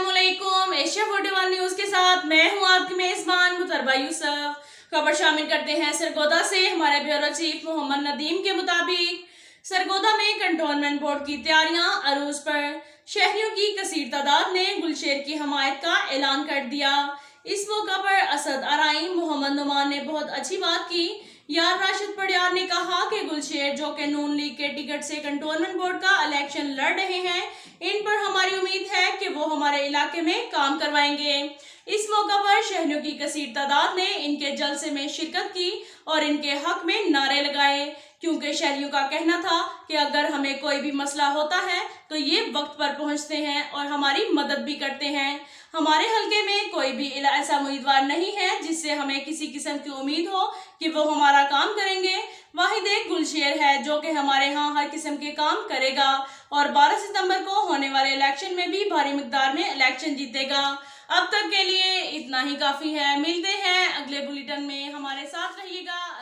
अस्सलामुअलैकुम। Asia 41 news के साथ मैं हूं आपकी मेजबान मुतरबा यूसुफ। खबर शामिल करते हैं सरगोदा से। हमारे ब्यूरो चीफ मोहम्मद नदीम के मुताबिक सरगोदा में कंटोनमेंट बोर्ड की तैयारियां अरूज पर। शहरियों की कसीर तादाद ने गुलशेर की हमायत का ऐलान कर दिया। इस मौका पर असद आराई मोहम्मद नुमान ने बहुत अच्छी बात की। यार राशिद पडियार ने कहा कि गुलशेर जो कि नून लीग के टिकट से कंटोनमेंट बोर्ड का इलेक्शन लड़ रहे हैं, इन पर हमारी उम्मीद है कि वो हमारे इलाके में काम करवाएंगे। इस मौका पर शहरियों की कसीर तादाद ने इनके जलसे में शिरकत की और इनके हक में नारे लगाए, क्योंकि शहरियों का कहना था कि अगर हमें कोई भी मसला होता है तो ये वक्त पर पहुंचते हैं और हमारी मदद भी करते हैं। हमारे हलके में कोई भी ऐसा उम्मीदवार नहीं है जिससे हमें किसी किस्म की उम्मीद हो कि वो हमारा काम करेंगे। वाहिद एक गुलशेर है जो कि हमारे यहाँ हर किस्म के काम करेगा और 12 सितंबर को होने वाले इलेक्शन में भी भारी मिकदार में इलेक्शन जीतेगा। अब तक के लिए इतना ही काफी है। मिलते हैं अगले बुलेटिन में, हमारे साथ रहिएगा।